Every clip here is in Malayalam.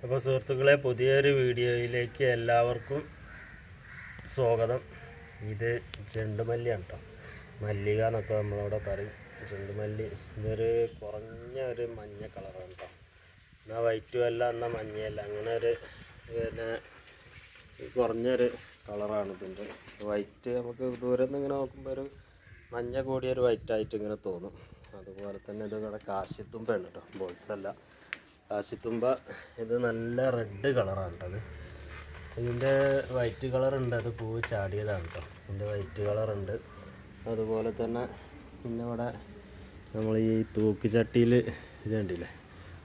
അപ്പോൾ സുഹൃത്തുക്കളെ, പുതിയൊരു വീഡിയോയിലേക്ക് എല്ലാവർക്കും സ്വാഗതം. ഇത് ചെണ്ടുമല്ലിയാണ് കേട്ടോ. മല്ലിക എന്നൊക്കെ നമ്മളവിടെ പറയും. ചെണ്ടുമല്ലി ഇതൊരു കുറഞ്ഞ ഒരു മഞ്ഞ കളറാണ് കേട്ടോ. എന്നാൽ വൈറ്റും അല്ല, എന്നാൽ മഞ്ഞയല്ല, അങ്ങനെ ഒരു കുറഞ്ഞൊരു കളറാണ് ഇതിൻ്റെ. വൈറ്റ് നമുക്ക് ദൂരെ നിന്ന് ഇങ്ങനെ നോക്കുമ്പോൾ ഒരു മഞ്ഞ കൂടിയൊരു വൈറ്റായിട്ട് ഇങ്ങനെ തോന്നും. അതുപോലെ തന്നെ ഇത് ഇവിടെ കാശിത്തുമ്പയാണ് കേട്ടോ, ബോൾസല്ല. കാശിത്തുമ്പ ഇത് നല്ല റെഡ് കളറാണ് കേട്ടോ. ഇതിൻ്റെ വൈറ്റ് കളറുണ്ട്, അത് പൂവ് ചാടിയതാണ് കേട്ടോ. ഇതിൻ്റെ വൈറ്റ് കളറുണ്ട്. അതുപോലെ തന്നെ പിന്നെ ഇവിടെ നമ്മൾ ഈ തൂക്കുചട്ടിയിൽ ഇത് കണ്ടില്ലേ,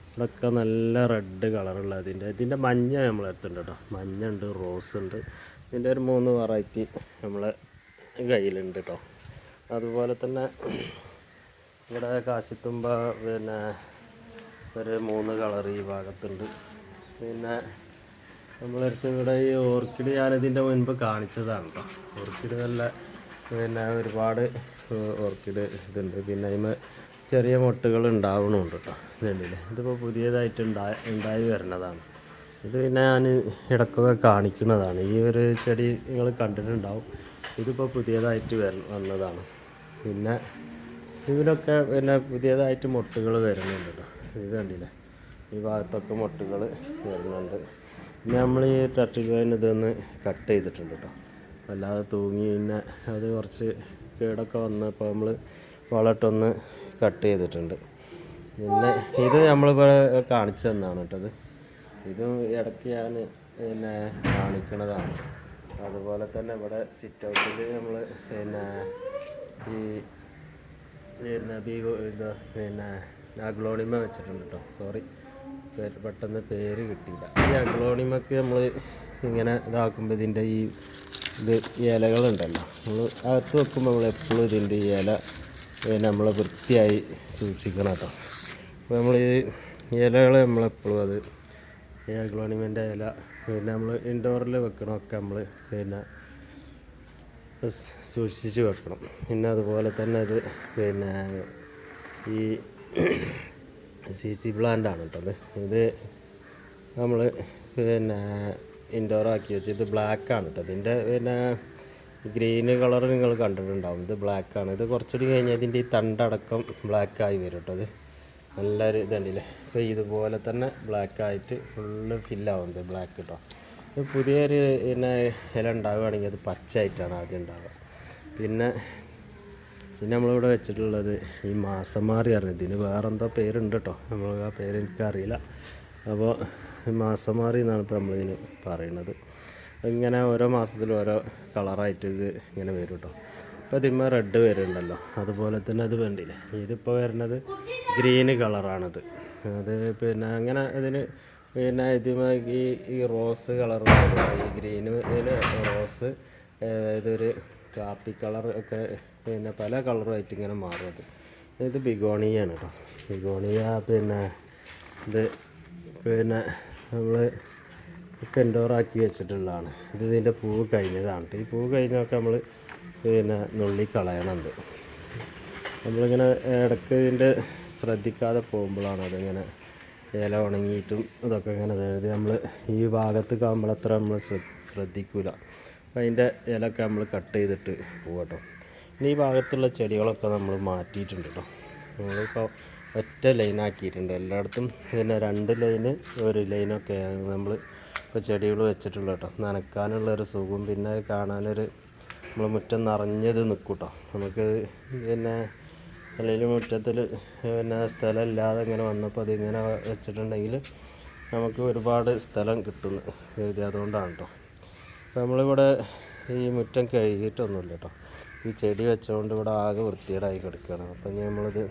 ഇവിടെയൊക്കെ നല്ല റെഡ് കളറുള്ള ഇതിൻ്റെ മഞ്ഞ നമ്മളെടുത്തുണ്ട് കേട്ടോ. മഞ്ഞ ഉണ്ട്, റോസ് ഉണ്ട്. ഇതിൻ്റെ ഒരു 3 വെറൈറ്റി നമ്മളെ കയ്യിലുണ്ട് കേട്ടോ. അതുപോലെ തന്നെ ഇവിടെ കാശിത്തുമ്പ ഒരു 3 കളർ ഈ ഭാഗത്തുണ്ട്. പിന്നെ നമ്മളടുത്ത് ഇവിടെ ഈ ഓർക്കിഡ് ഞാനിതിൻ്റെ മുൻപ് കാണിച്ചതാണ് കേട്ടോ. ഓർക്കിഡ് നല്ല ഒരുപാട് ഓർക്കിഡ് ഇതുണ്ട്. പിന്നെ അതിന് ചെറിയ മൊട്ടുകൾ ഉണ്ടാവണമുണ്ട് കേട്ടോ. ഇതുണ്ടല്ലേ, ഇതിപ്പോൾ പുതിയതായിട്ട് ഉണ്ടായി വരുന്നതാണ്. ഇത് പിന്നെ ഞാൻ ഇടയ്ക്കൊക്കെ കാണിക്കുന്നതാണ്. ഈ ഒരു ചെടി നിങ്ങൾ കണ്ടിട്ടുണ്ടാവും. ഇതിപ്പോൾ പുതിയതായിട്ട് വന്നതാണ്. പിന്നെ ഇതിനൊക്കെ പുതിയതായിട്ട് മൊട്ടുകൾ വരുന്നുണ്ട് കേട്ടോ. ഇത് കണ്ടില്ലേ, ഈ ഭാഗത്തൊക്കെ മൊട്ടുകൾ വരുന്നുണ്ട്. പിന്നെ നമ്മൾ ഈ ടർട്ടിൽ വൈൻ ഇതൊന്ന് കട്ട് ചെയ്തിട്ടുണ്ട് കേട്ടോ. അല്ലാതെ തൂങ്ങി പിന്നെ അത് കുറച്ച് കേടൊക്കെ വന്നപ്പോൾ നമ്മൾ വളട്ടൊന്ന് കട്ട് ചെയ്തിട്ടുണ്ട്. പിന്നെ ഇത് നമ്മളിപ്പോൾ കാണിച്ചു തന്നതാണ് കേട്ടത്. ഇതും ഇടയ്ക്ക് ഞാൻ കാണിക്കണതാണ്. അതുപോലെ തന്നെ ഇവിടെ സിറ്റ് ഔട്ടിൽ നമ്മൾ അഗ്ലോണിമ വെച്ചിട്ടുണ്ട് കേട്ടോ. സോറി, പെട്ടെന്ന് പേര് കിട്ടിയില്ല. ഈ അഗ്ലോണിമക്ക് നമ്മൾ ഇങ്ങനെ ഇതാക്കുമ്പോൾ ഇതിൻ്റെ ഇത് ഇലകളുണ്ടല്ലോ, നമ്മൾ അകത്ത് വെക്കുമ്പോൾ നമ്മൾ എപ്പോഴും ഇതിൻ്റെ ഈ ഇല നമ്മൾ വൃത്തിയായി സൂക്ഷിക്കണം കേട്ടോ. അപ്പോൾ നമ്മൾ ഈ ഇലകൾ നമ്മളെപ്പോഴും അത് ഈ അഗ്ലോണിമൻ്റെ ഇല നമ്മൾ ഇൻഡോറിൽ വെക്കണമൊക്കെ നമ്മൾ സൂക്ഷിച്ച് വെക്കണം. പിന്നെ അതുപോലെ തന്നെ അത് ഈ CC പ്ലാന്റാണ് കേട്ടോ. ഇത് നമ്മൾ ഇൻഡോറാക്കി വെച്ച് ഇത് ബ്ലാക്കാണ് കേട്ടോ. ഇതിൻ്റെ ഗ്രീന് കളർ നിങ്ങൾ കണ്ടിട്ടുണ്ടാവും. ഇത് ബ്ലാക്കാണ്. ഇത് കുറച്ചുകൂടി കഴിഞ്ഞാൽ ഇതിൻ്റെ ഈ തണ്ടടക്കം ബ്ലാക്കായി വരും കേട്ടോ. അത് നല്ലൊരു ഇതുണ്ടല്ലേ. ഇപ്പോൾ ഇതുപോലെ തന്നെ ബ്ലാക്കായിട്ട് ഫുള്ള് ഫില്ലാവുന്നത് ബ്ലാക്ക് കേട്ടോ. ഇത് പുതിയൊരു ഇല ഉണ്ടാവുകയാണെങ്കിൽ അത് പച്ചയായിട്ടാണ് ആദ്യം ഉണ്ടാവുക. പിന്നെ നമ്മളിവിടെ വെച്ചിട്ടുള്ളത് ഈ മാസമാറി അറിഞ്ഞത്. ഇതിന് വേറെന്തോ പേരുണ്ട് കേട്ടോ, നമ്മൾ ആ പേര് എനിക്കറിയില്ല. അപ്പോൾ മാസമാറി എന്നാണ് ഇപ്പോൾ നമ്മളിതിന് പറയുന്നത്. ഇങ്ങനെ ഓരോ മാസത്തിലും ഓരോ കളറായിട്ട് ഇത് ഇങ്ങനെ വരും കേട്ടോ. ഇപ്പോൾ ഇതിന്മേൽ റെഡ് വരുന്നുണ്ടല്ലോ, അതുപോലെ തന്നെ അത് വേണ്ടിയില്ലേ. ഇതിപ്പോൾ വരുന്നത് ഗ്രീന് കളറാണിത്. അത് പിന്നെ അങ്ങനെ ഇതിന് ഇതിമേ ഈ റോസ് കളർ, ഈ ഗ്രീന് റോസ്, ഇതൊരു കാപ്പി കളർ ഒക്കെ പല കളറുമായിട്ട് ഇങ്ങനെ മാറും. ഇത് ബിഗോണിയാണ് കേട്ടോ. ബിഗോണിയ ഇത് നമ്മൾ ഇൻഡോറാക്കി വെച്ചിട്ടുള്ളതാണ്. ഇതിൻ്റെ പൂവ് കഴിഞ്ഞതാണ്. ഈ പൂവ് കഴിഞ്ഞൊക്കെ നമ്മൾ നുള്ളി കളയണത്. നമ്മളിങ്ങനെ ഇടയ്ക്ക് ഇതിൻ്റെ ശ്രദ്ധിക്കാതെ പോകുമ്പോഴാണ് അതിങ്ങനെ ഇല ഉണങ്ങിയിട്ടും ഇതൊക്കെ ഇങ്ങനെ അതായത് നമ്മൾ ഈ ഭാഗത്ത് കാകുമ്പോഴത്ര നമ്മൾ ശ്രദ്ധിക്കില്ല. അപ്പം അതിൻ്റെ ഇലയൊക്കെ നമ്മൾ കട്ട് ചെയ്തിട്ട് പോകട്ടോ. ഇനി ഈ ഭാഗത്തുള്ള ചെടികളൊക്കെ നമ്മൾ മാറ്റിയിട്ടുണ്ട് കേട്ടോ. നമ്മളിപ്പോൾ ഒറ്റ ലൈനാക്കിയിട്ടുണ്ട് എല്ലായിടത്തും. 2 ലൈന് 1 ലൈനൊക്കെ നമ്മൾ ഇപ്പോൾ ചെടികൾ വെച്ചിട്ടുള്ള കേട്ടോ. നനയ്ക്കാനുള്ളൊരു സുഖം, പിന്നെ കാണാനൊരു നമ്മൾ മുറ്റം നിറഞ്ഞത് നിൽക്കും കേട്ടോ. നമുക്ക് അല്ലെങ്കിൽ മുറ്റത്തിൽ സ്ഥലമില്ലാതെ ഇങ്ങനെ വന്നപ്പോൾ അതിങ്ങനെ വെച്ചിട്ടുണ്ടെങ്കിൽ നമുക്ക് ഒരുപാട് സ്ഥലം കിട്ടുന്നു കരുതി. അതുകൊണ്ടാണ് കേട്ടോ. അപ്പോൾ നമ്മളിവിടെ ഈ മുറ്റം കഴുകിയിട്ടൊന്നുമില്ല കേട്ടോ. ഈ ചെടി വെച്ചുകൊണ്ട് ഇവിടെ ആകെ വൃത്തികേടായി കിടക്കുകയാണ്. അപ്പം ഇനി നമ്മളിത്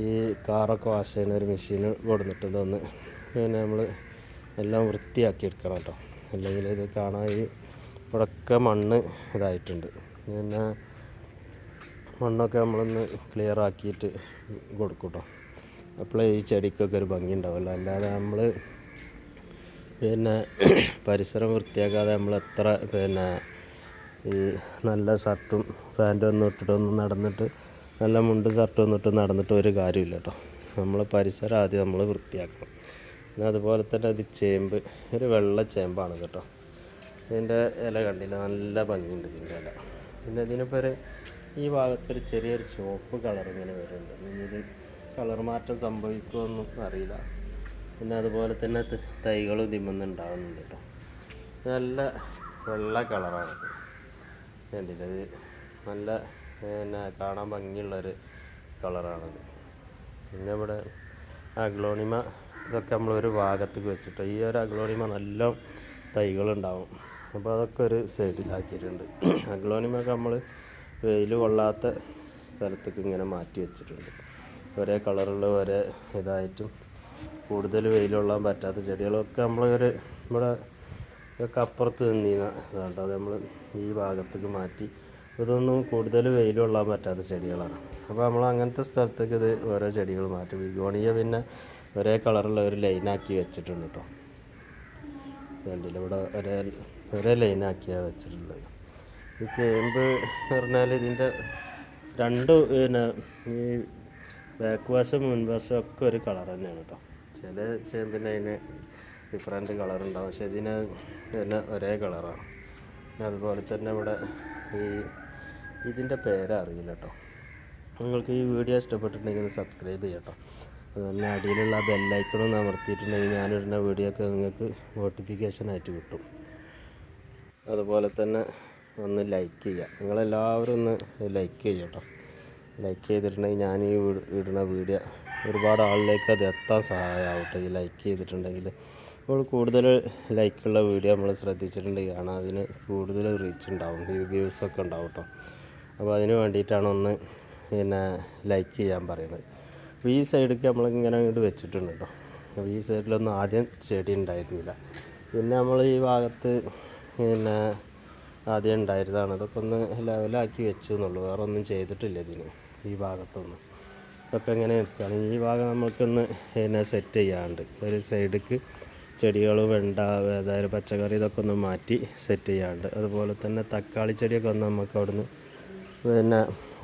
ഈ കാറൊക്കെ വാഷ് ചെയ്യുന്ന ഒരു മെഷീൻ കൊടുത്തിട്ട് ഇതൊന്ന് നമ്മൾ എല്ലാം വൃത്തിയാക്കി എടുക്കണം കേട്ടോ. അല്ലെങ്കിൽ ഇത് കാണാൻ ഇവിടെയൊക്കെ മണ്ണ് ഇതായിട്ടുണ്ട്. പിന്നെ മണ്ണൊക്കെ നമ്മളൊന്ന് ക്ലിയർ ആക്കിയിട്ട് കൊടുക്കും കേട്ടോ. അപ്പോഴേ ഈ ചെടിക്കൊക്കെ ഒരു ഭംഗി ഉണ്ടാവില്ല. അല്ലാതെ നമ്മൾ പരിസരം വൃത്തിയാക്കാതെ നമ്മൾ എത്ര ഈ നല്ല ഷർട്ടും പാൻറ്റും ഒന്നും ഇട്ടിട്ടൊന്നും നടന്നിട്ട്, നല്ല മുണ്ടും ഷർട്ടും ഒന്നും ഇട്ട് നടന്നിട്ട് ഒരു കാര്യമില്ല കേട്ടോ. നമ്മളെ പരിസരം ആദ്യം നമ്മൾ വൃത്തിയാക്കണം. പിന്നെ അതുപോലെ തന്നെ അത് ചേമ്പ്, ഒരു വെള്ള ചേമ്പാണ് കേട്ടോ. ഇതിൻ്റെ ഇല കണ്ടില്ല, നല്ല ഭംഗിയുണ്ട് ഇതിൻ്റെ ഇല. പിന്നെ ഇതിനിപ്പോൾ ഈ ഭാഗത്തൊരു ചെറിയൊരു ചുവപ്പ് കളർ ഇങ്ങനെ വരുന്നുണ്ട്. ഇത് കളർ മാറ്റം സംഭവിക്കുമെന്നും അറിയില്ല. പിന്നെ അതുപോലെ തന്നെ തൈകളും ഇതിമെന്ന് ഉണ്ടാകുന്നുണ്ട് കേട്ടോ. നല്ല വെള്ള കളറാണിത് കണ്ടില്ല. ഇത് നല്ല പിന്നെ കാണാൻ ഭംഗിയുള്ളൊരു കളറാണത്. പിന്നെ ഇവിടെ അഗ്ലോണിമ ഇതൊക്കെ നമ്മളൊരു ഭാഗത്തേക്ക് വെച്ചിട്ട്, ഈ ഒരു അഗ്ലോണിമ നല്ല തൈകളുണ്ടാവും. അപ്പോൾ അതൊക്കെ ഒരു സൈഡിലാക്കിയിട്ടുണ്ട്. അഗ്ലോണിമയൊക്കെ നമ്മൾ വെയിൽ കൊള്ളാത്ത സ്ഥലത്തേക്ക് ഇങ്ങനെ മാറ്റി വെച്ചിട്ടുണ്ട്. ഒരേ കളറുള്ള ഒരേ ഇതായിട്ടും കൂടുതൽ വെയിൽ കൊള്ളാൻ പറ്റാത്ത ചെടികളൊക്കെ നമ്മളൊരു ഇവിടെ ഒക്കെ അപ്പുറത്ത് നിന്നീന ഇതാണ്ട് അത് നമ്മൾ ഈ ഭാഗത്തേക്ക് മാറ്റി. ഇതൊന്നും കൂടുതൽ വെയിൽ കൊള്ളാൻ പറ്റാത്ത ചെടികളാണ്. അപ്പോൾ നമ്മൾ അങ്ങനത്തെ സ്ഥലത്തേക്ക് ഇത് ഓരോ ചെടികൾ മാറ്റും. ബിഗോണിയ പിന്നെ ഒരേ കളറുള്ള ഒരു ലൈനാക്കി വെച്ചിട്ടുണ്ട് കേട്ടോ. വേണ്ടില്ല, ഇവിടെ ഒരേ ലൈനാക്കിയാണ് വെച്ചിട്ടുള്ളത്. ഈ ചേമ്പ് എന്ന് പറഞ്ഞാൽ ഇതിൻ്റെ രണ്ട് പിന്നെ ഈ ബാക്ക് വശം മുൻവശം ഒക്കെ ഒരു കളർ തന്നെയാണ് കേട്ടോ. ചില ചേമ്പിന് അതിന് ഡിഫറൻറ്റ് കളറുണ്ടാവും, പക്ഷേ ഇതിന് പിന്നെ ഒരേ കളറാണ്. പിന്നെ അതുപോലെ തന്നെ ഇവിടെ ഇതിൻ്റെ പേരറിയില്ല കേട്ടോ. നിങ്ങൾക്ക് ഈ വീഡിയോ ഇഷ്ടപ്പെട്ടിട്ടുണ്ടെങ്കിൽ സബ്സ്ക്രൈബ് ചെയ്യാം കേട്ടോ. അതുപോലെ അടിയിലുള്ള ബെല്ലൈക്കണൊന്ന് അമർത്തിയിട്ടുണ്ടെങ്കിൽ ഞാനിടുന്ന വീഡിയോ ഒക്കെ നിങ്ങൾക്ക് നോട്ടിഫിക്കേഷനായിട്ട് കിട്ടും. അതുപോലെ തന്നെ ഒന്ന് ലൈക്ക് ചെയ്യുക, നിങ്ങളെല്ലാവരും ഒന്ന് ലൈക്ക് ചെയ്യുക കേട്ടോ. ലൈക്ക് ചെയ്തിട്ടുണ്ടെങ്കിൽ ഞാൻ ഈ ഇടുന്ന വീഡിയോ ഒരുപാട് ആളിലേക്ക് അത് എത്താൻ സഹായമാവട്ടെ. ഈ ലൈക്ക് ചെയ്തിട്ടുണ്ടെങ്കിൽ ഇപ്പോൾ കൂടുതൽ ലൈക്കുള്ള വീഡിയോ നമ്മൾ ശ്രദ്ധിച്ചിട്ടുണ്ടെങ്കിൽ കാണാം, അതിന് കൂടുതൽ റീച്ച് ഉണ്ടാവും, വ്യൂസൊക്കെ ഉണ്ടാവും കേട്ടോ. അപ്പോൾ അതിന് വേണ്ടിയിട്ടാണ് ഒന്ന് പിന്നെ ലൈക്ക് ചെയ്യാൻ പറയുന്നത്. അപ്പോൾ ഈ സൈഡിലേക്ക് നമ്മളിങ്ങനെ അങ്ങോട്ട് വെച്ചിട്ടുണ്ട് കേട്ടോ. അപ്പോൾ ഈ സൈഡിലൊന്നും ആദ്യം ചെടി ഉണ്ടായിരുന്നില്ല, പിന്നെ നമ്മൾ ഈ ഭാഗത്ത് പിന്നെ ആദ്യം ഉണ്ടായിരുന്നതാണ്. ഇതൊക്കെ ഒന്ന് ലെവലാക്കി വെച്ചു എന്നുള്ളൂ, വേറെ ഒന്നും ചെയ്തിട്ടില്ല ഇതിന്. ഈ ഭാഗത്തൊന്നും ഇതൊക്കെ ഇങ്ങനെ നിൽക്കുകയാണ്. ഈ ഭാഗം നമുക്കൊന്ന് പിന്നെ സെറ്റ് ചെയ്യാണ്ട് ഒരു സൈഡിലേക്ക് ചെടികൾ വെണ്ട, അതായത് പച്ചക്കറി ഇതൊക്കെ ഒന്ന് മാറ്റി സെറ്റ് ചെയ്യാണ്ട്. അതുപോലെ തന്നെ തക്കാളി ചെടിയൊക്കെ ഒന്ന് നമുക്ക് അവിടുന്ന് പിന്നെ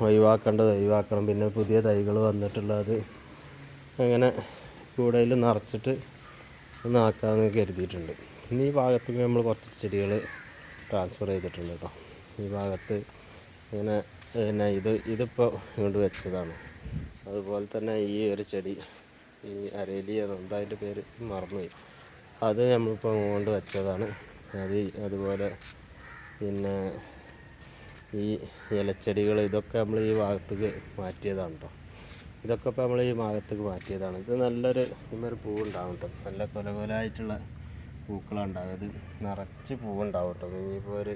ഒഴിവാക്കേണ്ടത് ഒഴിവാക്കണം. പിന്നെ പുതിയ തൈകൾ വന്നിട്ടുള്ളത് അങ്ങനെ കൂടയിൽ നിറച്ചിട്ട് ഒന്ന് ആക്കാമെന്ന് കരുതിയിട്ടുണ്ട്. ഇനി ഈ ഭാഗത്തേക്ക് നമ്മൾ കുറച്ച് ചെടികൾ ട്രാൻസ്ഫർ ചെയ്തിട്ടുണ്ട് കേട്ടോ. ഈ ഭാഗത്ത് ഇങ്ങനെ പിന്നെ ഇതിപ്പോൾ ഇങ്ങോട്ട് വെച്ചതാണ്. അതുപോലെ തന്നെ ഈ ഒരു ചെടി, ഈ അരേലിയ എന്താ അതിൻ്റെ പേര് മറന്നുപോയി, അത് നമ്മളിപ്പോൾ കൊണ്ട് വെച്ചതാണ്. അതുപോലെ പിന്നെ ഈ ഇലച്ചെടികൾ ഇതൊക്കെ നമ്മൾ ഈ ഭാഗത്തേക്ക് മാറ്റിയതാണ് കേട്ടോ. ഇതൊക്കെ ഇപ്പോൾ നമ്മൾ ഈ ഭാഗത്തേക്ക് മാറ്റിയതാണ്. ഇത് നല്ലൊരു ഇന്നൊരു പൂവുണ്ടാവും കേട്ടോ, നല്ല കൊലകൊലായിട്ടുള്ള പൂക്കളുണ്ടാവും. ഇത് നിറച്ച് പൂവുണ്ടാവും കേട്ടോ. ഇനിയിപ്പോൾ ഒരു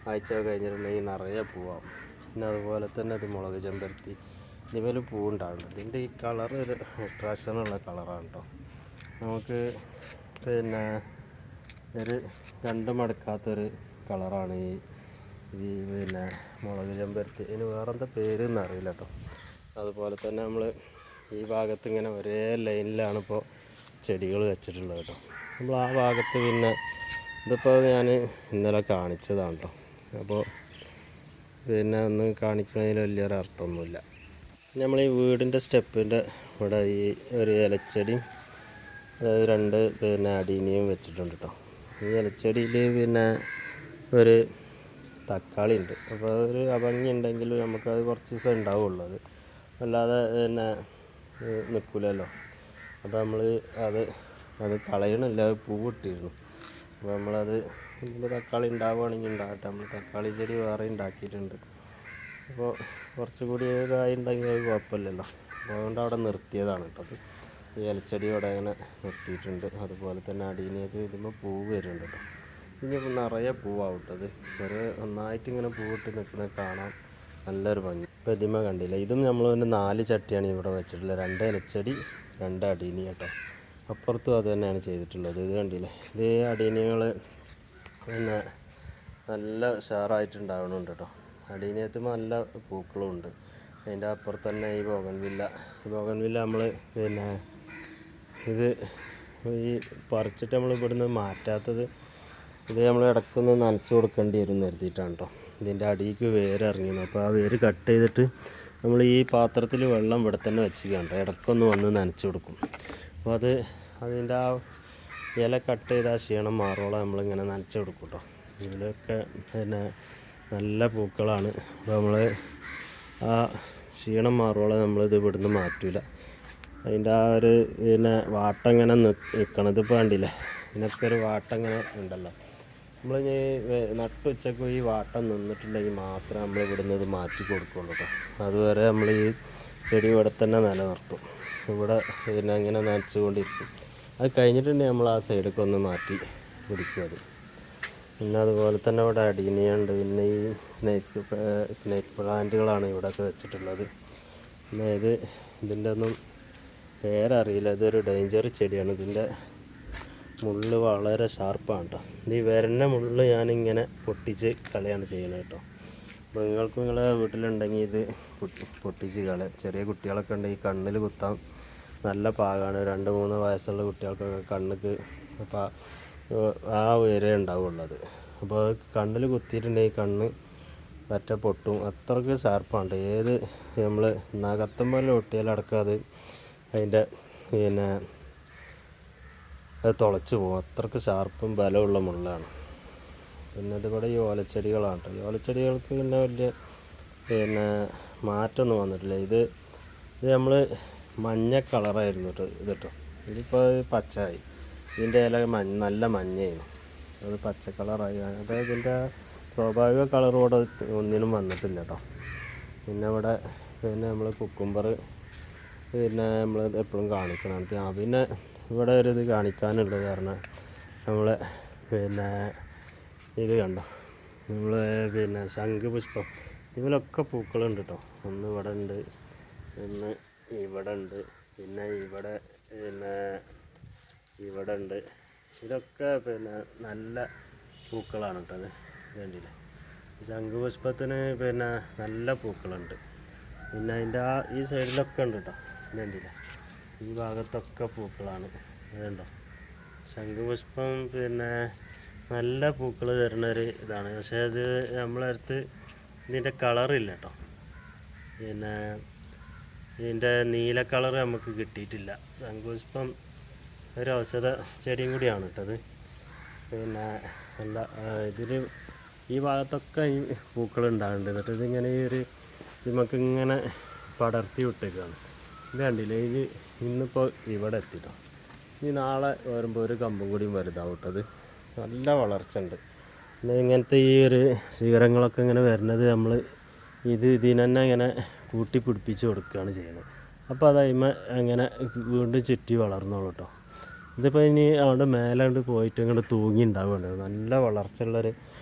ആഴ്ച കഴിഞ്ഞിട്ടുണ്ടെങ്കിൽ നിറയെ പൂവാകും. പിന്നെ അതുപോലെ തന്നെ ഇത് മുളക് ചെമ്പരത്തി, ഇതിന്മേൽ പൂവുണ്ടാവുന്നുണ്ട്. ഇതിൻ്റെ ഈ കളർ ഒരു അട്രാക്ഷനുള്ള കളറാണ് കേട്ടോ. നമുക്ക് പിന്നെ ഒരു കണ്ടും മടുക്കാത്തൊരു കളറാണ് ഈ പിന്നെ മുളക് ചെമ്പരത്തി. ഇതിന് വേറെന്താ പേരെന്ന് അറിയില്ല കേട്ടോ. അതുപോലെ തന്നെ നമ്മൾ ഈ ഭാഗത്ത് ഇങ്ങനെ ഒരേ ലൈനിലാണ് ഇപ്പോൾ ചെടികൾ വെച്ചിട്ടുള്ളത് കേട്ടോ. നമ്മൾ ആ ഭാഗത്ത് പിന്നെ ഇതിപ്പോൾ ഞാൻ ഇന്നലെ കാണിച്ചതാണ് കേട്ടോ. അപ്പോൾ പിന്നെ ഒന്ന് കാണിക്കുന്നതിൽ വലിയൊരു അർത്ഥമൊന്നുമില്ല. നമ്മൾ ഈ വീടിൻ്റെ സ്റ്റെപ്പിൻ്റെ ഇവിടെ ഈ ഒരു ഇലച്ചെടിയും അതായത് രണ്ട് പിന്നെ അടീനിയും വെച്ചിട്ടുണ്ട് കേട്ടോ. ഈ ഇലച്ചെടിയിൽ പിന്നെ ഒരു തക്കാളി ഉണ്ട്. അപ്പോൾ ഒരു അഭംഗി ഉണ്ടെങ്കിൽ നമുക്കത് കുറച്ച് ദിവസം ഉണ്ടാവുള്ളൂ, അത് അല്ലാതെ പിന്നെ നിൽക്കില്ലല്ലോ. അപ്പോൾ നമ്മൾ അത് കളയണില്ല, അത് പൂവിട്ടിരുന്നു. അപ്പോൾ നമ്മളത് ഇതിൽ തക്കാളി ഉണ്ടാവുകയാണെങ്കിൽ ഉണ്ടാകട്ടെ. നമ്മൾ തക്കാളി ചെടി വേറെ ഉണ്ടാക്കിയിട്ടുണ്ട്. അപ്പോൾ കുറച്ചുകൂടി കായ് ഉണ്ടെങ്കിൽ അത് കുഴപ്പമില്ലല്ലോ. അതുകൊണ്ട് അവിടെ നിർത്തിയതാണ് കേട്ടോ. അത് ഈ ഇലച്ചെടി അവിടെ അങ്ങനെ നിർത്തിയിട്ടുണ്ട്. അതുപോലെ തന്നെ അടീനിയത് ഇതിമ്പോൾ പൂവ് വരുന്നുണ്ട് കേട്ടോ. ഇനിയിപ്പോൾ നിറയെ പൂവാവട്ടത്, ഒരു ഒന്നായിട്ട് ഇങ്ങനെ പൂവിട്ട് നിൽക്കുന്നത് കാണാൻ നല്ലൊരു ഭംഗി. ഇപ്പോൾ ഇതിമ കണ്ടില്ല, ഇതും നമ്മൾ തന്നെ 4 ചട്ടിയാണ് ഇവിടെ വെച്ചിട്ടുള്ളത്. 2 ഇലച്ചെടി 2 അടീനി കേട്ടോ. അപ്പുറത്തും അത് തന്നെയാണ് ചെയ്തിട്ടുള്ളത്. ഇത് കണ്ടില്ലേ, ഇത് അടീനികൾ പിന്നെ നല്ല ഉഷാറായിട്ടുണ്ടാവണുണ്ട് കേട്ടോ. അടീനിയത്ത് നല്ല പൂക്കളും ഉണ്ട്. അതിൻ്റെ അപ്പുറത്ത് തന്നെ ഈ ബോഗൺവില്ല നമ്മൾ പിന്നെ ഇത് ഈ പറിച്ചിട്ട് നമ്മൾ ഇവിടുന്ന് മാറ്റാത്തത്, ഇത് നമ്മൾ ഇടയ്ക്കൊന്ന് നനച്ച് കൊടുക്കേണ്ടി വരും കരുതിയിട്ടാണ് കേട്ടോ. ഇതിൻ്റെ അടിയിലേക്ക് വേര് ഇറങ്ങിയിരുന്നു. അപ്പോൾ ആ വേര് കട്ട് ചെയ്തിട്ട് നമ്മൾ ഈ പാത്രത്തിൽ വെള്ളം ഇവിടെ തന്നെ വെച്ച് കണ്ടോ, ഇടയ്ക്കൊന്ന് വന്ന് നനച്ച് കൊടുക്കും. അപ്പോൾ അതിൻ്റെ ആ ഇല കട്ട് ചെയ്ത് ആ ക്ഷീണം മാറോളം നമ്മളിങ്ങനെ നനച്ച് കൊടുക്കും കേട്ടോ. ഇതിലൊക്കെ പിന്നെ നല്ല പൂക്കളാണ്. അപ്പോൾ നമ്മൾ ആ ക്ഷീണം മാറോളം നമ്മളിത് ഇവിടുന്ന് മാറ്റില്ല. അതിൻ്റെ ആ ഒരു പിന്നെ വാട്ടം ഇങ്ങനെ നിൽക്കണത് ഇപ്പോൾ കണ്ടില്ലേ, ഇതിനൊക്കെ ഒരു വാട്ടം ഇങ്ങനെ ഉണ്ടല്ലോ. നമ്മൾ നട്ടുച്ചയ്ക്ക് ഈ വാട്ടം നിന്നിട്ടില്ലെങ്കിൽ മാത്രമേ നമ്മൾ ഇവിടുന്ന് ഇത് മാറ്റി കൊടുക്കുള്ളൂ കേട്ടോ. അതുവരെ നമ്മൾ ഈ ചെടി ഇവിടെ തന്നെ നിലനിർത്തും. ഇവിടെ പിന്നെ ഇങ്ങനെ നനച്ചുകൊണ്ടിരിക്കും. അത് കഴിഞ്ഞിട്ടുണ്ടെങ്കിൽ നമ്മൾ ആ സൈഡൊക്കെ ഒന്ന് മാറ്റി പിടിക്കും അത്. പിന്നെ അതുപോലെ തന്നെ ഇവിടെ അടീനിയ ഉണ്ട്. പിന്നെ ഈ സ്നേക്ക് പ്ലാന്റുകളാണ് ഇവിടെയൊക്കെ വെച്ചിട്ടുള്ളത്. പിന്നെ ഇതിൻ്റെ ഒന്നും പേരറിയില്ല. ഇതൊരു ഡേഞ്ചർ ചെടിയാണ്. ഇതിൻ്റെ മുള്ള് വളരെ ഷാർപ്പാണ് കേട്ടോ. ഈ വരണ്ട മുള്ള് ഞാനിങ്ങനെ പൊട്ടിച്ച് കളയാണ് ചെയ്യുന്നത് കേട്ടോ. അപ്പോൾ നിങ്ങൾക്ക് നിങ്ങളെ വീട്ടിലുണ്ടെങ്കിൽ ഇത് പൊട്ടിച്ച് കളയാം. ചെറിയ കുട്ടികളൊക്കെ ഉണ്ടെങ്കിൽ കണ്ണിൽ കുത്താൻ നല്ല പാകമാണ്. 2-3 വയസ്സുള്ള കുട്ടികൾക്കൊക്കെ കണ്ണിക്ക് അപ്പോൾ ആ ഉയരേ ഉണ്ടാവുള്ളത്. അപ്പോൾ കണ്ണിൽ കുത്തിയിട്ടുണ്ടെങ്കിൽ കണ്ണ് പറ്റ പൊട്ടും. അത്രയ്ക്ക് ഷാർപ്പാണ്. ഏത് നമ്മൾ നഖത്തും പോലെ ഒട്ടിയാലടക്കം അത് അതിൻ്റെ പിന്നെ അത് തുളച്ച് പോകും. അത്രയ്ക്ക് ഷാർപ്പും ബലമുള്ള മുള്ളാണ്. പിന്നെ ഇതിവിടെ ഈ ഓലച്ചെടികളാണ് കേട്ടോ. ഈ ഓലച്ചെടികൾക്ക് പിന്നെ വലിയ പിന്നെ മാറ്റമൊന്നും വന്നിട്ടില്ല. ഇത് നമ്മൾ മഞ്ഞ കളറായിരുന്നു കേട്ടോ ഇത് കേട്ടോ. ഇതിപ്പോൾ പച്ചയായി. ഇതിൻ്റെ ഇല നല്ല മഞ്ഞയായിരുന്നു. അത് പച്ച കളറായി. അതായത് ഇതിൻ്റെ സ്വാഭാവിക കളർ ഇവിടെ ഒന്നിനും വന്നിട്ടില്ല കേട്ടോ. പിന്നെ ഇവിടെ പിന്നെ നമ്മൾ കുക്കുംബർ പിന്നെ നമ്മൾ എപ്പോഴും കാണിക്കണം. പിന്നെ ഇവിടെ ഒരു ഇത് കാണിക്കാനുള്ളത് കാരണം നമ്മൾ പിന്നെ ഇത് കണ്ടോ, നമ്മൾ പിന്നെ ശംഖുപുഷ്പം ഇതിലൊക്കെ പൂക്കളുണ്ട് കേട്ടോ. ഒന്ന് ഇവിടെ ഉണ്ട്, ഒന്ന് ഇവിടെ ഉണ്ട്, പിന്നെ ഇവിടെ ഉണ്ട്. ഇതൊക്കെ പിന്നെ നല്ല പൂക്കളാണ് കേട്ടോ. അത് വേണ്ടിയില്ല. ശംഖുപുഷ്പത്തിന് പിന്നെ നല്ല പൂക്കളുണ്ട്. പിന്നെ അതിൻ്റെ ഈ സൈഡിലൊക്കെ ഉണ്ട് കേട്ടോ. വേണ്ടിയില്ല, ഈ ഭാഗത്തൊക്കെ പൂക്കളാണ്. അതുണ്ടോ, ശംഖുപുഷ്പം പിന്നെ നല്ല പൂക്കൾ തരുന്നൊരു ഇതാണ്. പക്ഷേ അത് നമ്മളടുത്ത് ഇതിൻ്റെ കളറില്ല കേട്ടോ. പിന്നെ ഇതിൻ്റെ നീല കളർ നമുക്ക് കിട്ടിയിട്ടില്ല. ശംഖുപുഷ്പം ഒരു ഔഷധ ചെടിയും കൂടിയാണ് കേട്ടത്. പിന്നെ നല്ല ഇതിൽ ഈ ഭാഗത്തൊക്കെ ഈ പൂക്കൾ ഉണ്ടാകുന്നുണ്ട്. എന്നിട്ട് ഇതിങ്ങനെ നമുക്കിങ്ങനെ പടർത്തി വിട്ടേക്കാണ്. ഇത് കണ്ടില്ലേ, ഇത് ഇന്നിപ്പോൾ ഇവിടെ എത്തിട്ടോ. ഇനി നാളെ വരുമ്പോൾ ഒരു കമ്പും കൂടിയും വലുതാവും കേട്ടത്. നല്ല വളർച്ച ഉണ്ട്. പിന്നെ ഇങ്ങനത്തെ ഈ ഒരു ശിഖരങ്ങളൊക്കെ ഇങ്ങനെ വരുന്നത് നമ്മൾ ഇതിനെ തന്നെ ഇങ്ങനെ കൂട്ടി പിടിപ്പിച്ച് കൊടുക്കുകയാണ് ചെയ്യുന്നത്. അപ്പോൾ അത് അങ്ങനെ വീണ്ടും ചുറ്റി വളർന്നോളൂ കേട്ടോ. ഇതിപ്പോൾ ഇനി അവിടെ മേലെ പോയിട്ട് ഇങ്ങോട്ട് തൂങ്ങി ഉണ്ടാവുകയാണ്. നല്ല വളർച്ചയുള്ളൊരു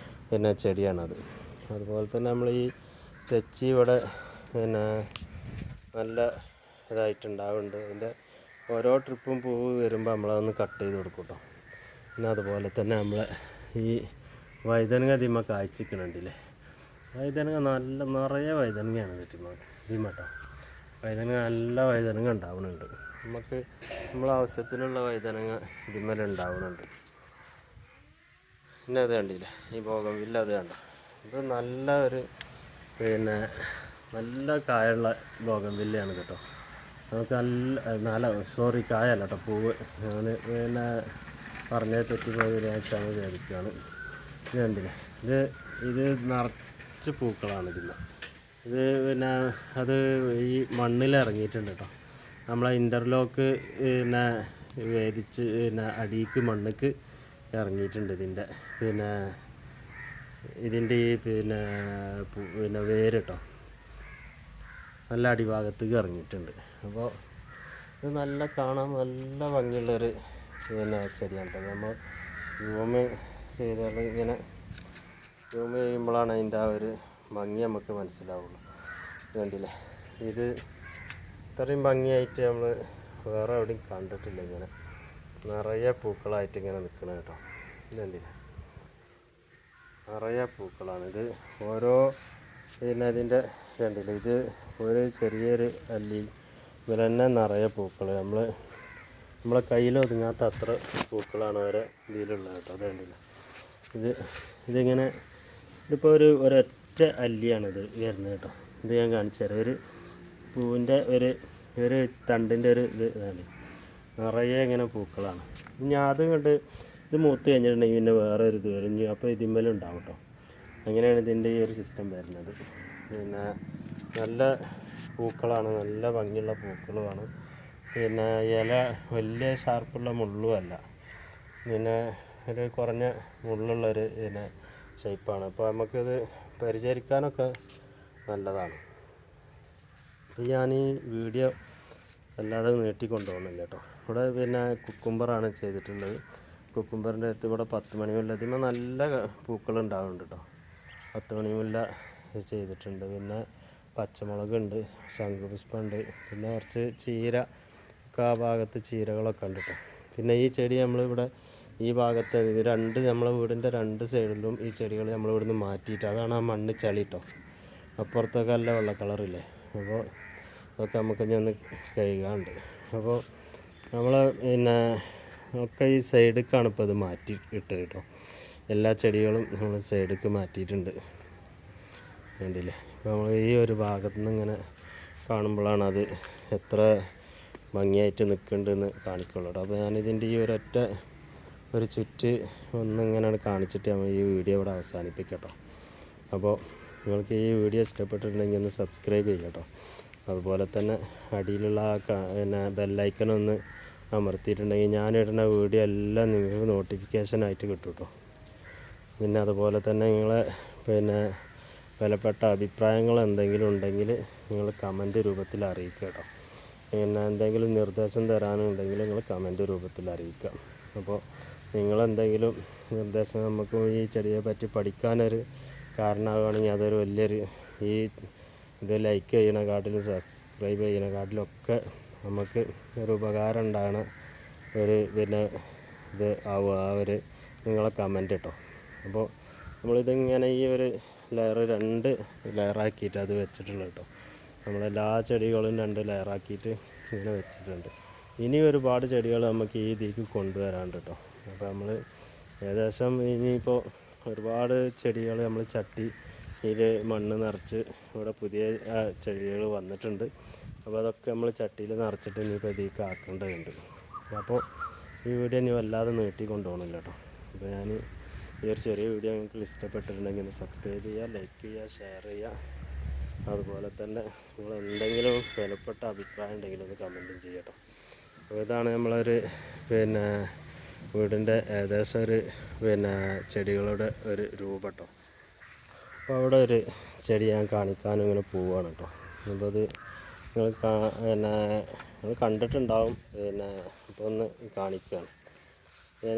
പിന്നെ ചെടിയാണത്. അതുപോലെ തന്നെ നമ്മൾ ഈ തെച്ചി ഇവിടെ പിന്നെ നല്ല ഇതായിട്ടുണ്ടാവുന്നുണ്ട്. അതിൻ്റെ ഓരോ ട്രിപ്പും പൂവ് വരുമ്പോൾ നമ്മളതൊന്ന് കട്ട് ചെയ്ത് കൊടുക്കും കേട്ടോ. പിന്നെ അതുപോലെ തന്നെ നമ്മൾ ഈ വഴുതനങ്ങ ഇതിമ്മ കായ്ച്ചിക്കണുണ്ടല്ലേ. വഴുതനങ്ങ നിറയെ വഴുതനങ്ങയാണ് ഇതിമ്മ കേട്ടോ. വഴുതനങ്ങ നല്ല വഴുതനങ്ങ ഉണ്ടാവുന്നുണ്ട്. നമുക്ക് നമ്മളെ ആവശ്യത്തിനുള്ള വഴുതനങ്ങ ഇതിമ്മൽ ഉണ്ടാവുന്നുണ്ട്. പിന്നെ അത് കണ്ടില്ലേ, ഈ ബോഗൺവില്ല അത് കണ്ടോ. ഇത് നല്ല ഒരു പിന്നെ നല്ല കായുള്ള ബോഗൺവില്ലയാണ് കേട്ടോ. നമുക്ക് കായല്ല കേട്ടോ, പൂവ്. ഞാൻ പിന്നെ പറഞ്ഞത് തെറ്റിപ്പോയി ക്ഷമ ചോദിക്കുകയാണ്. ഇത് കണ്ടില്ലേ, ഇത് നിറച്ച് പൂക്കളാണ് ഇതിന്. ഇത് പിന്നെ അത് ഈ മണ്ണിൽ ഇറങ്ങിയിട്ടുണ്ട് കേട്ടോ. നമ്മളെ ഇൻ്റർലോക്ക് പിന്നെ വേദിച്ച് പിന്നെ അടിക്ക് മണ്ണിക്ക് ഇറങ്ങിയിട്ടുണ്ട് ഇതിൻ്റെ ഈ പിന്നെ വേര് കേട്ടോ. നല്ല അടിഭാഗത്തേക്ക് ഇറങ്ങിയിട്ടുണ്ട്. അപ്പോൾ ഇത് നല്ല കാണാൻ നല്ല ഭംഗിയുള്ളൊരു പിന്നെ ചെടിയാണ് കേട്ടോ. നമ്മൾ സൂം ചെയ്താൽ ഇങ്ങനെ സൂം ചെയ്യുമ്പോഴാണ് അതിൻ്റെ ആ ഒരു ഭംഗി നമുക്ക് മനസ്സിലാവുള്ളൂ. വേണ്ടിയില്ലേ, ഇത് ഇത്രയും ഭംഗിയായിട്ട് നമ്മൾ വേറെ എവിടെയും കണ്ടിട്ടില്ല. ഇങ്ങനെ നിറയെ പൂക്കളായിട്ട് ഇങ്ങനെ നിൽക്കണം കേട്ടോ. ഇതുണ്ടല്ലേ, നിറയെ പൂക്കളാണ്. ഇത് ഓരോ പിന്നെ ഇതിൻ്റെ കണ്ടില്ല, ഇത് ഒരു ചെറിയൊരു അല്ലി ഇതിൽ തന്നെ നിറയെ പൂക്കൾ. നമ്മളെ കയ്യിൽ ഒതുങ്ങാത്ത അത്ര പൂക്കളാണ് ഓരോ ഇതിലുള്ളത് കേട്ടോ. അത് കണ്ടില്ല, ഇതിങ്ങനെ ഇതിപ്പോൾ ഒരൊറ്റ അല്ലിയാണിത് വരുന്നത് കേട്ടോ. ഇത് ഞാൻ കാണിച്ചുതരാം. ഒരു പൂവിൻ്റെ ഒരു തണ്ടിൻ്റെ ഇതാണ്. നിറയെ ഇങ്ങനെ പൂക്കളാണ്. ഇനി അത് കണ്ട് ഇത് മൂത്ത് കഴിഞ്ഞിട്ടുണ്ടെങ്കിൽ പിന്നെ വേറെ ഒരു ഇത് വരും ഇനി അപ്പോൾ ഇതിന്മേലും ഉണ്ടാവും കേട്ടോ. അങ്ങനെയാണ് ഇതിൻ്റെ ഈ ഒരു സിസ്റ്റം വരുന്നത്. പിന്നെ നല്ല പൂക്കളാണ്, നല്ല ഭംഗിയുള്ള പൂക്കളുമാണ്. പിന്നെ ഇല വലിയ ഷാർപ്പുള്ള മുള്ളുമല്ല, പിന്നെ ഒരു കുറഞ്ഞ മുള്ളുള്ളൊരു പിന്നെ ഷേപ്പാണ്. അപ്പോൾ നമുക്കിത് പരിചരിക്കാനൊക്കെ നല്ലതാണ്. അപ്പോൾ ഞാൻ ഈ വീഡിയോ അല്ലാതെ നീട്ടിക്കൊണ്ടുപോകണില്ല കേട്ടോ. ഇവിടെ പിന്നെ കുക്കുംബറാണ് ചെയ്തിട്ടുള്ളത്. കുക്കുംബറിൻ്റെ അടുത്ത് ഇവിടെ 10 മണി മുല്ല, ഇതിന് നല്ല പൂക്കളുണ്ടാവുന്നുണ്ട് കേട്ടോ. 10 മണി മുല്ല ചെയ്തിട്ടുണ്ട്. പിന്നെ പച്ചമുളകുണ്ട്, ശംഖുപുഷ്പമുണ്ട്, പിന്നെ കുറച്ച് ചീര ഒക്കെ ആ ഭാഗത്ത് ചീരകളൊക്കെ ഉണ്ട് കേട്ടോ. പിന്നെ ഈ ചെടി നമ്മളിവിടെ ഈ ഭാഗത്ത് നമ്മളെ വീടിൻ്റെ 2 സൈഡിലും ഈ ചെടികൾ നമ്മളിവിടുന്ന് മാറ്റിയിട്ട്, അതാണ് ആ മണ്ണ് ചളി കേട്ടോ. അപ്പുറത്തൊക്കെ നല്ല വെള്ള കളറില്ലേ. അപ്പോൾ അതൊക്കെ നമുക്ക് ഇനി ഒന്ന് കഴുകാണ്ട്. അപ്പോൾ നമ്മൾ പിന്നെ ഒക്കെ ഈ സൈഡിലേക്കാണ് ഇപ്പോൾ ഇത് മാറ്റി ഇട്ട് കേട്ടോ. എല്ലാ ചെടികളും നമ്മൾ സൈഡിലേക്ക് മാറ്റിയിട്ടുണ്ട്, വേണ്ടിയില്ലേ. അപ്പോൾ നമ്മൾ ഈ ഒരു ഭാഗത്തു നിന്ന് ഇങ്ങനെ കാണുമ്പോഴാണ് അത് എത്ര ഭംഗിയായിട്ട് നിൽക്കുന്നുണ്ടെന്ന് കാണിക്കുള്ളൂ. അപ്പോൾ ഞാനിതിൻ്റെ ഈ ഒരൊറ്റ ഒരു ചുറ്റ് ഒന്നിങ്ങനെയാണ് കാണിച്ചിട്ട് നമ്മൾ ഈ വീഡിയോ ഇവിടെ അവസാനിപ്പിക്കട്ടോ. അപ്പോൾ നിങ്ങൾക്ക് ഈ വീഡിയോ ഇഷ്ടപ്പെട്ടിട്ടുണ്ടെങ്കിൽ ഒന്ന് സബ്സ്ക്രൈബ് ചെയ്യുക കേട്ടോ. അതുപോലെ തന്നെ അടിയിലുള്ള പിന്നെ ബെല്ലൈക്കനൊന്ന് അമർത്തിയിട്ടുണ്ടെങ്കിൽ ഞാനിടുന്ന വീഡിയോ എല്ലാം നിങ്ങൾക്ക് നോട്ടിഫിക്കേഷനായിട്ട് കിട്ടും കേട്ടോ. പിന്നെ അതുപോലെ തന്നെ നിങ്ങളെ പിന്നെ വിലപ്പെട്ട അഭിപ്രായങ്ങൾ എന്തെങ്കിലും ഉണ്ടെങ്കിൽ നിങ്ങൾ കമൻറ്റ് രൂപത്തിൽ അറിയിക്കുക കേട്ടോ. പിന്നെ എന്തെങ്കിലും നിർദ്ദേശം തരാനുണ്ടെങ്കിൽ നിങ്ങൾ കമൻറ്റ് രൂപത്തിൽ അറിയിക്കുക. അപ്പോൾ നിങ്ങളെന്തെങ്കിലും നിർദ്ദേശം നമുക്ക് ഈ ചെടിയെ പറ്റി പഠിക്കാനൊരു കാരണമാവുകയാണെങ്കിൽ അതൊരു വലിയൊരു ഈ ഇത് ലൈക്ക് ചെയ്യണക്കാട്ടിലും സബ്സ്ക്രൈബ് ചെയ്യണക്കാട്ടിലൊക്കെ നമുക്ക് ഒരു ഉപകാരം ഉണ്ടാകണ ഒരു പിന്നെ ഇത് ആവുക ആ ഒരു നിങ്ങളെ കമൻറ്റ് കേട്ടോ. അപ്പോൾ നമ്മളിതിങ്ങനെ ഈ ഒരു ലെയർ 2 ലെയറാക്കിയിട്ട് അത് വെച്ചിട്ടുള്ളത് കേട്ടോ. നമ്മളെല്ലാ ചെടികളും 2 ലെയറാക്കിയിട്ട് ഇങ്ങനെ വെച്ചിട്ടുണ്ട്. ഇനി ഒരുപാട് ചെടികൾ നമുക്ക് ഈ ഇതിലേക്ക് കൊണ്ടുവരാനുണ്ട് കേട്ടോ. അപ്പോൾ നമ്മൾ ഏകദേശം ഇനിയിപ്പോൾ ഒരുപാട് ചെടികൾ നമ്മൾ ചട്ടിയിൽ മണ്ണ് നിറച്ച് ഇവിടെ പുതിയ ചെടികൾ വന്നിട്ടുണ്ട്. അപ്പോൾ അതൊക്കെ നമ്മൾ ചട്ടിയിൽ നിറച്ചിട്ട് ഇനിയിപ്പോൾ ഇതിലേക്ക് ആക്കേണ്ടതുണ്ട്. അപ്പോൾ ഈ വീഡിയോ ഇനി വല്ലാതെ നീട്ടി കൊണ്ടുപോകണില്ല കേട്ടോ. അപ്പോൾ ഞാൻ ഈ ഒരു ചെറിയ വീഡിയോ നിങ്ങൾക്ക് ഇഷ്ടപ്പെട്ടിട്ടുണ്ടെങ്കിൽ സബ്സ്ക്രൈബ് ചെയ്യുക, ലൈക്ക് ചെയ്യുക, ഷെയർ ചെയ്യുക. അതുപോലെ തന്നെ നിങ്ങൾ എന്തെങ്കിലും വിലപ്പെട്ട അഭിപ്രായം ഉണ്ടെങ്കിൽ ഒന്ന് കമൻറ്റും ചെയ്യുക കേട്ടോ. അപ്പോൾ ഇതാണ് നമ്മളൊരു പിന്നെ വീടിൻ്റെ ഏകദേശം ഒരു പിന്നെ ചെടികളുടെ ഒരു രൂപം കേട്ടോ. അപ്പോൾ അവിടെ ഒരു ചെടി ഞാൻ കാണിക്കാനും ഇങ്ങനെ പോവുകയാണ് കേട്ടോ. അപ്പോൾ അത് നിങ്ങൾ നിങ്ങൾ കണ്ടിട്ടുണ്ടാവും. പിന്നെ ഇപ്പോൾ ഒന്ന് കാണിക്കുകയാണ്.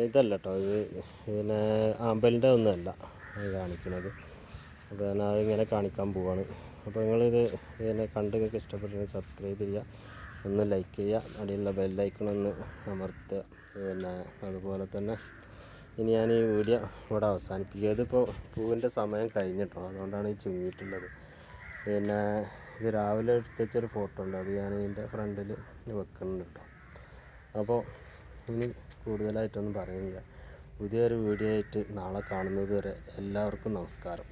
ഇതല്ല കേട്ടോ, ഇത് പിന്നെ ആമ്പലിൻ്റെ ഒന്നുമല്ല കാണിക്കുന്നത്. അപ്പോൾ ഞാൻ അതിങ്ങനെ കാണിക്കാൻ പോവാണ്. അപ്പോൾ നിങ്ങളിത് പിന്നെ കണ്ട് നിങ്ങൾക്ക് ഇഷ്ടപ്പെട്ടിട്ടുണ്ടെങ്കിൽ സബ്സ്ക്രൈബ് ചെയ്യുക, ഒന്ന് ലൈക്ക് ചെയ്യുക, അടിയിലുള്ള ബെല്ലൈക്കണൊന്ന് അമർത്തുക. പിന്നെ അതുപോലെ തന്നെ ഇനി ഞാൻ ഈ വീഡിയോ ഇവിടെ അവസാനിപ്പിക്കുക. ഇതിപ്പോൾ പൂവിൻ്റെ സമയം കഴിഞ്ഞിട്ടോ, അതുകൊണ്ടാണ് ഈ ചുങ്ങിയിട്ടുള്ളത്. പിന്നെ ഇത് രാവിലെ എടുത്തുവെച്ചൊരു ഫോട്ടോ ഉണ്ട്, അത് ഞാൻ ഇതിൻ്റെ ഫ്രണ്ടിൽ വെക്കുന്നുണ്ട് കേട്ടോ. അപ്പോൾ ഇനി കൂടുതലായിട്ടൊന്നും പറയുന്നില്ല. പുതിയൊരു വീഡിയോ ആയിട്ട് നാളെ കാണുന്നത് വരെ എല്ലാവർക്കും നമസ്കാരം.